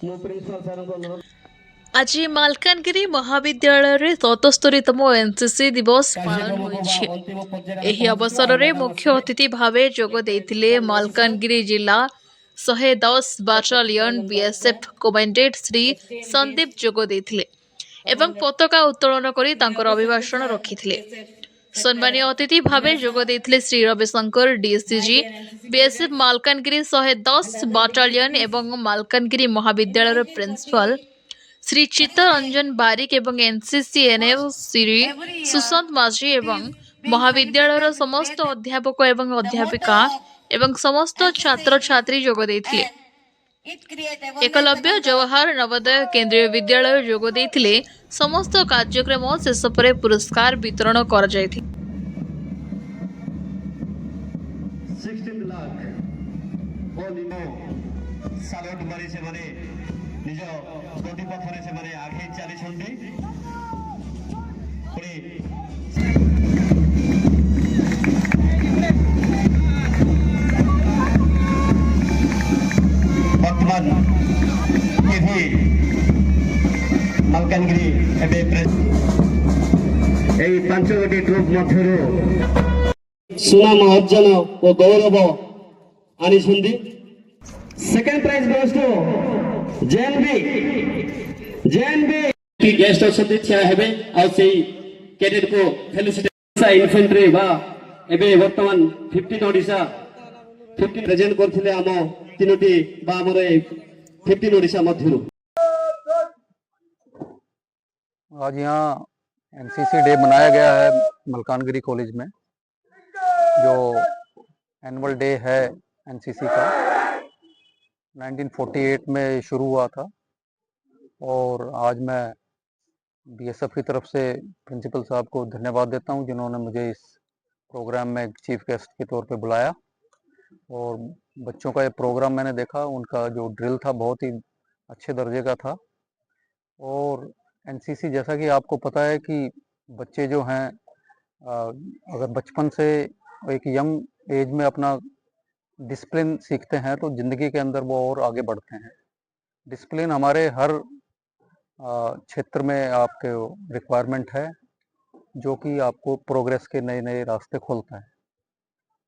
ମୁଁ ପ୍ରିନ୍ସିପାଲ ସାରଙ୍କୁ ଅନୁରୋଧ। आज मालकानगिरी महाविद्यालय रे 77तम एनसीसी दिवस पालन କାର୍ଯ୍ୟକ୍ରମକୁ ବା होइछि। ଅନ୍ତିମ ପର୍ଯ୍ୟାୟରେ ଆମେ एही ପହଞ୍ଚିଛୁ। अवसर रे ଆଇନର मुख्य ବସିବେ अतिथि भावे जोग देइथिले मालकानगिरी जिला 110 battalion BSF commandant Shri Sandeep जोग देइथिले एवं पताका उत्तोलन करी तांकर अभिभाषण रखिथिले। सम्मानीय अतिथि भावे जोग देइथिले Shri Ravishankar DCG BSF Malkangiri 110 battalion एवं मालकानगिरी महाविद्यालय प्रिंसिपल श्री चित्तरंजन बारिक एवं एनसीसी एनएफ श्री सुशांत माझी एवं महाविद्यालय समस्त अध्यापक एवं अध्यापिका एवं समस्त छात्र छात्री जोग देइथिले। एकलव्य जवाहर नवोदय केंद्रीय विद्यालय जोग देइथिले। समस्त कार्यक्रम शेष पर पुरस्कार वितरण कर जायथि। 16 लाख सालट मारी से माने निज गति पथरे से माने आगे चली छंडी पुरी वर्तमान एभी मालकानगिरी एबे एई 5 गोटी ग्रुप मध्यरो सुनाम अर्जन और गौरव आनी second prize goes to JNB guest असति छा हेबे आ सेई कैडेट को फेलिसिटेशन इन्फेंट्री बा एबे वर्तमान 15 ओडिसा 15 प्रेजेंट करथिले आम तीनोटी बा हमर 15 ओडिसा मध्यरु। आज यहाँ एनसीसी डे मनाया गया है मलकानगिरी कॉलेज में, जो एनुअल डे है एनसीसी का 1948 में शुरू हुआ था। और आज मैं बीएसएफ की तरफ से प्रिंसिपल साहब को धन्यवाद देता हूं, जिन्होंने मुझे इस प्रोग्राम में चीफ गेस्ट के तौर पे बुलाया। और बच्चों का ये प्रोग्राम मैंने देखा, उनका जो ड्रिल था बहुत ही अच्छे दर्जे का था। और एनसीसी, जैसा कि आपको पता है कि बच्चे जो हैं अगर बचपन से एक यंग एज में अपना डिसिप्लिन सीखते हैं तो ज़िंदगी के अंदर वो और आगे बढ़ते हैं। डिसिप्लिन हमारे हर क्षेत्र में आपके रिक्वायरमेंट है, जो कि आपको प्रोग्रेस के नए नए रास्ते खोलता है।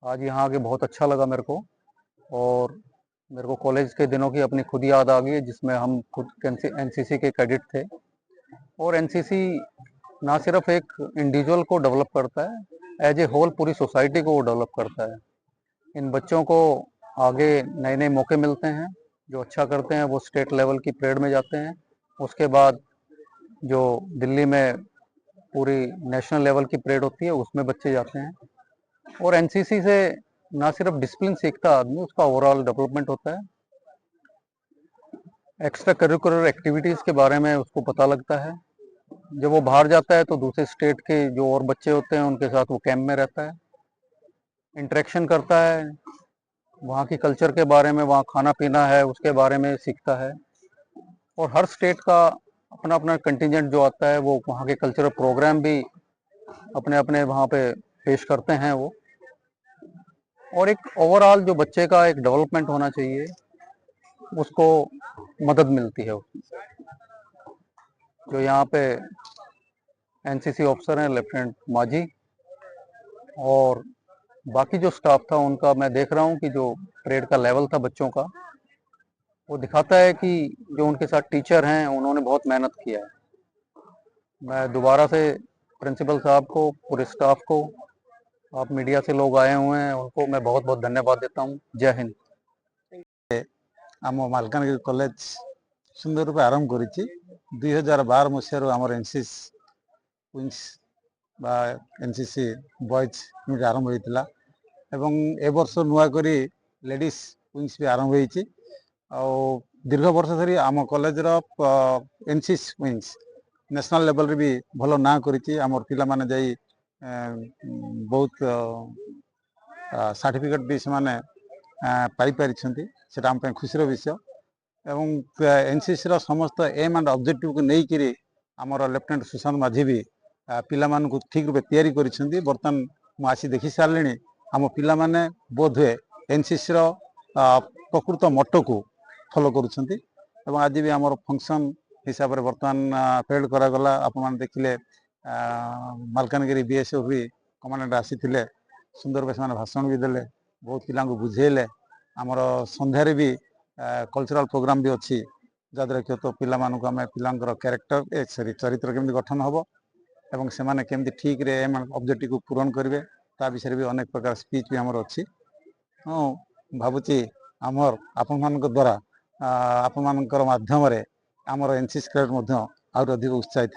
आज यहाँ आके बहुत अच्छा लगा मेरे को, और मेरे को कॉलेज के दिनों की अपनी खुद याद आ गई, जिसमें हम खुद एनसीसी के कैडेट थे। और एनसीसी ना सिर्फ एक इंडिविजुअल को डेवलप करता है, एज ए होल पूरी सोसाइटी को वो डेवलप करता है। इन बच्चों को आगे नए नए मौके मिलते हैं, जो अच्छा करते हैं वो स्टेट लेवल की परेड में जाते हैं। उसके बाद जो दिल्ली में पूरी नेशनल लेवल की परेड होती है उसमें बच्चे जाते हैं। और एनसीसी से ना सिर्फ डिसिप्लिन सीखता आदमी, उसका ओवरऑल डेवलपमेंट होता है। एक्स्ट्रा करिकुलर एक्टिविटीज़ के बारे में उसको पता लगता है। जब वो बाहर जाता है तो दूसरे स्टेट के जो और बच्चे होते हैं उनके साथ वो कैंप में रहता है, इंटरेक्शन करता है, वहाँ की कल्चर के बारे में, वहाँ खाना पीना है उसके बारे में सीखता है। और हर स्टेट का अपना अपना कंटिजेंट जो आता है वो वहाँ के कल्चरल प्रोग्राम भी अपने अपने वहाँ पे पेश करते हैं वो। और एक ओवरऑल जो बच्चे का एक डेवलपमेंट होना चाहिए उसको मदद मिलती है उसमें। जो यहाँ पे एनसीसी ऑफिसर हैं लेफ्टिनेंट माझी और बाकी जो स्टाफ था उनका मैं देख रहा हूँ कि जो परेड का लेवल था बच्चों का, वो दिखाता है कि जो उनके साथ टीचर हैं उन्होंने बहुत मेहनत किया है। मैं दोबारा से प्रिंसिपल साहब को, पूरे स्टाफ को, आप मीडिया से लोग आए हुए हैं, उनको मैं बहुत बहुत धन्यवाद देता हूँ। जय हिंद। आम मालकानगिरी कॉलेज सुंदर रूप आरंभ करिछि 2012 मसीह आम एनसीसी क्वींस बा एनसीसी बॉयज यूनिट आरंभ होता एवं ए वर्ष नुआ करी लेडीज क्वींस भी आरंभ होती। दीर्घ वर्ष धरी आम college NCC queens national level रे भी भल ना करिछि। आम पिला माने जाई बहुत सर्टिफिकेट भी से माने पाई पारिछन्ति, सेटा आम खुशी विषय। एवं एनसीसी रो समस्त एम एंड ऑब्जेक्टिव को नहीं करी आमर लेफ्टिनेंट सुशांत माझी भी पिला मानकु ठीक रूपे तैयारी करिसेंती। बर्तमान मु आसी देखि सारलेनी आम पिला माने बोध हुए एनसीसी रो प्रकृत मोटो को फॉलो करुछन्ती। ଏବଂ ଆଜି ବି ଆମର ଫଙ୍କସନ୍ ହିସାବରେ ବର୍ତ୍ତମାନ ଫେଲ୍ଡ କରାଗଲା। ଆପଣମାନେ ଦେଖିଲେ ମାଲକାନଗିରି BSF କମାଣ୍ଡାଣ୍ଟ ଆସିଥିଲେ, ସୁନ୍ଦର ଭାବେ ସେମାନେ ଭାଷଣ ବି ଦେଲେ, ବହୁତ ପିଲାଙ୍କୁ ବୁଝେଇଲେ। ଆମର ସନ୍ଧ୍ୟାରେ ବି କଲଚରାଲ ପ୍ରୋଗ୍ରାମ ବି ଅଛି, ଯାହାଦ୍ୱାରା କି ତ ପିଲାମାନଙ୍କୁ ଆମେ ପିଲାଙ୍କର କ୍ୟାରେକ୍ଟର ଚରିତ୍ର କେମିତି ଗଠନ ହେବ ଏବଂ ସେମାନେ କେମିତି ଠିକରେ ଏମ୍ ଅବଜେକ୍ଟିଭକୁ ପୂରଣ କରିବେ ତା ବିଷୟରେ ବି ଅନେକ ପ୍ରକାର ସ୍ପିଚ୍ ବି ଆମର ଅଛି। ମୁଁ ଭାବୁଛି ଆମର ଆପଣମାନଙ୍କ ଦ୍ୱାରା ଆପଣମାନଙ୍କର ମାଧ୍ୟମରେ ଆମର NCC କ୍ୟାଡେଟ୍ ମଧ୍ୟ ଆହୁରି ଅଧିକ ଉତ୍ସାହିତ